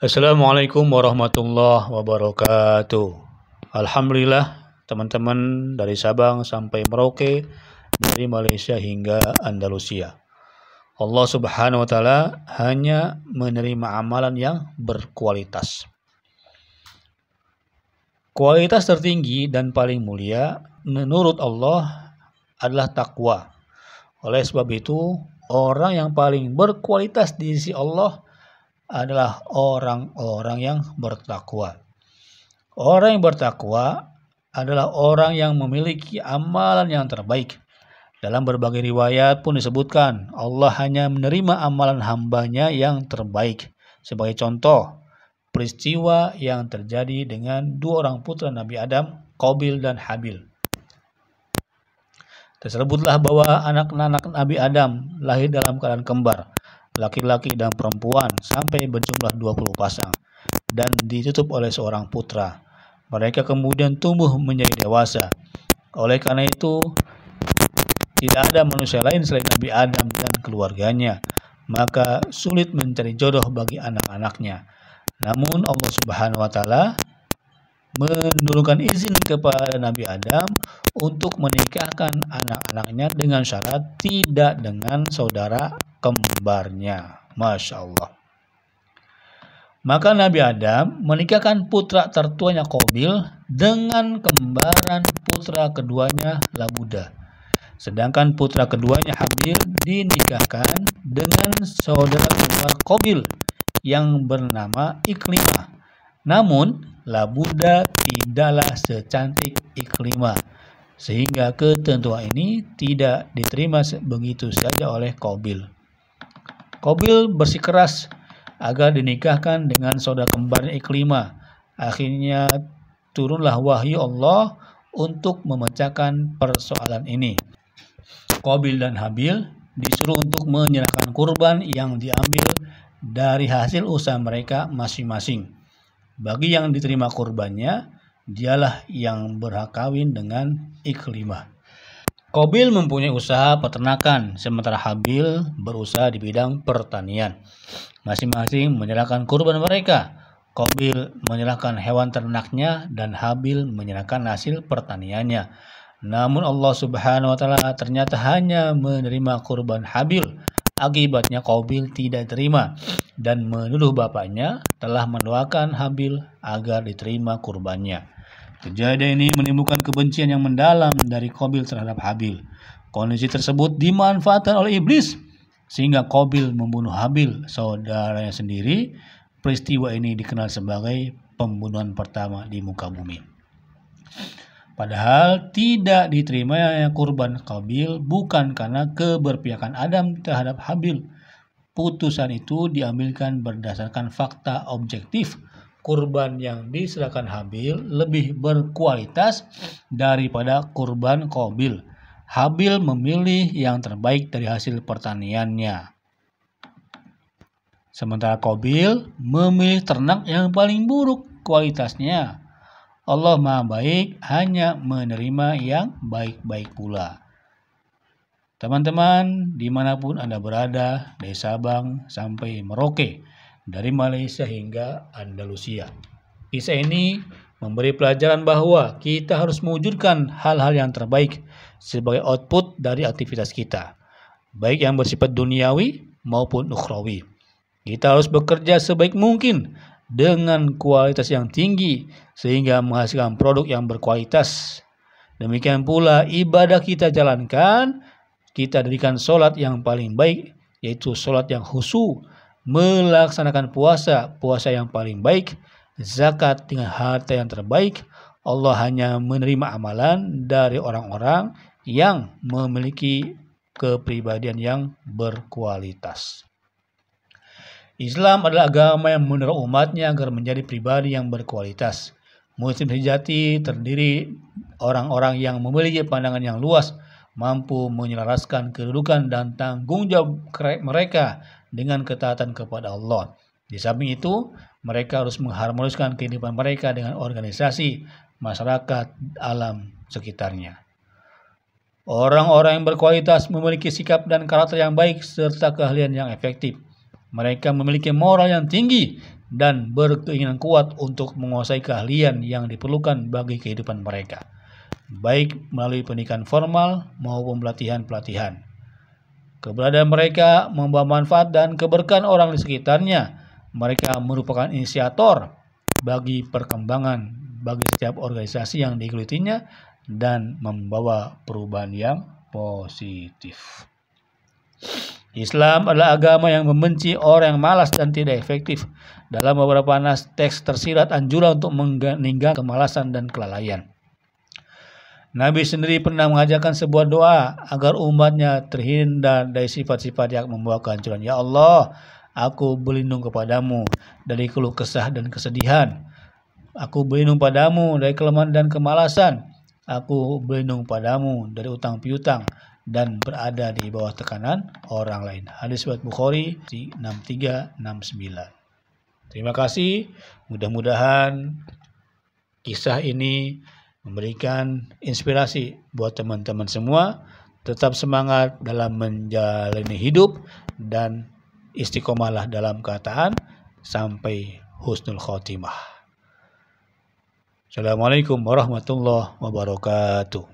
Assalamualaikum warahmatullahi wabarakatuh. Alhamdulillah teman-teman dari Sabang sampai Merauke, dari Malaysia hingga Andalusia. Allah Subhanahu wa taala hanya menerima amalan yang berkualitas. Kualitas tertinggi dan paling mulia menurut Allah adalah takwa. Oleh sebab itu, orang yang paling berkualitas di sisi Allah adalah orang-orang yang bertakwa. Orang yang bertakwa adalah orang yang memiliki amalan yang terbaik. Dalam berbagai riwayat pun disebutkan, Allah hanya menerima amalan hambanya yang terbaik. Sebagai contoh, peristiwa yang terjadi dengan dua orang putra Nabi Adam, Qabil dan Habil. Tersebutlah bahwa anak-anak Nabi Adam lahir dalam keadaan kembar, laki-laki dan perempuan, sampai berjumlah 20 pasang, dan ditutup oleh seorang putra. Mereka kemudian tumbuh menjadi dewasa. Oleh karena itu, tidak ada manusia lain selain Nabi Adam dan keluarganya, maka sulit mencari jodoh bagi anak-anaknya. Namun Allah Subhanahu wa taala menurunkan izin kepada Nabi Adam untuk menikahkan anak-anaknya dengan syarat tidak dengan saudara kembarnya. Masya Allah. Maka Nabi Adam menikahkan putra tertuanya Qabil dengan kembaran putra keduanya Labuda. Sedangkan putra keduanya Habil dinikahkan dengan saudara kembar Qabil yang bernama Iklimah. Namun Labuda tidaklah secantik Iklimah, sehingga ketentuan ini tidak diterima begitu saja oleh Qabil. Qabil bersikeras agar dinikahkan dengan saudara kembarnya Iklimah. Akhirnya turunlah wahyu Allah untuk memecahkan persoalan ini. Qabil dan Habil disuruh untuk menyerahkan kurban yang diambil dari hasil usaha mereka masing-masing. Bagi yang diterima kurbannya, dialah yang berhak kawin dengan Iklimah. Qabil mempunyai usaha peternakan, sementara Habil berusaha di bidang pertanian. Masing-masing menyerahkan kurban mereka. Qabil menyerahkan hewan ternaknya dan Habil menyerahkan hasil pertaniannya. Namun Allah Subhanahu wa taala ternyata hanya menerima kurban Habil. Akibatnya Qabil tidak terima dan menuduh bapaknya telah mendoakan Habil agar diterima kurbannya. Kejadian ini menimbulkan kebencian yang mendalam dari Qabil terhadap Habil. Kondisi tersebut dimanfaatkan oleh iblis sehingga Qabil membunuh Habil, saudaranya sendiri. Peristiwa ini dikenal sebagai pembunuhan pertama di muka bumi. Padahal tidak diterimanya kurban Qabil bukan karena keberpihakan Adam terhadap Habil. Putusan itu diambilkan berdasarkan fakta objektif. Kurban yang diserahkan Habil lebih berkualitas daripada kurban Qabil. Habil memilih yang terbaik dari hasil pertaniannya, sementara Qabil memilih ternak yang paling buruk kualitasnya. Allah Maha Baik hanya menerima yang baik-baik pula. Teman-teman, dimanapun Anda berada, dari Sabang sampai Merauke, dari Malaysia hingga Andalusia, kisah ini memberi pelajaran bahwa kita harus mewujudkan hal-hal yang terbaik sebagai output dari aktivitas kita, baik yang bersifat duniawi maupun ukhrawi. Kita harus bekerja sebaik mungkin dengan kualitas yang tinggi sehingga menghasilkan produk yang berkualitas. Demikian pula ibadah kita jalankan, kita dirikan sholat yang paling baik, yaitu sholat yang khusyuk, melaksanakan puasa yang paling baik, zakat dengan harta yang terbaik. Allah hanya menerima amalan dari orang-orang yang memiliki kepribadian yang berkualitas. Islam adalah agama yang mendorong umatnya agar menjadi pribadi yang berkualitas. Muslim sejati terdiri orang-orang yang memiliki pandangan yang luas, mampu menyelaraskan kedudukan dan tanggung jawab mereka dengan ketaatan kepada Allah. Di samping itu, mereka harus mengharmoniskan kehidupan mereka dengan organisasi, masyarakat, alam sekitarnya. Orang-orang yang berkualitas memiliki sikap dan karakter yang baik serta keahlian yang efektif. Mereka memiliki moral yang tinggi dan berkeinginan kuat untuk menguasai keahlian yang diperlukan bagi kehidupan mereka, baik melalui pendidikan formal maupun pelatihan-pelatihan. Keberadaan mereka membawa manfaat dan keberkahan orang di sekitarnya. Mereka merupakan inisiator bagi perkembangan bagi setiap organisasi yang digelutinya dan membawa perubahan yang positif. Islam adalah agama yang membenci orang yang malas dan tidak efektif. Dalam beberapa teks tersirat anjuran untuk meninggalkan kemalasan dan kelalaian. Nabi sendiri pernah mengajarkan sebuah doa agar umatnya terhindar dari sifat-sifat yang membawa kehancuran. Ya Allah, aku berlindung kepadamu dari keluh kesah dan kesedihan. Aku berlindung padamu dari kelemahan dan kemalasan. Aku berlindung padamu dari utang piutang dan berada di bawah tekanan orang lain. Hadis riwayat Bukhari 6369. Terima kasih. Mudah-mudahan kisah ini memberikan inspirasi buat teman-teman semua. Tetap semangat dalam menjalani hidup dan istiqomalah dalam keadaan sampai husnul khotimah. Assalamualaikum warahmatullahi wabarakatuh.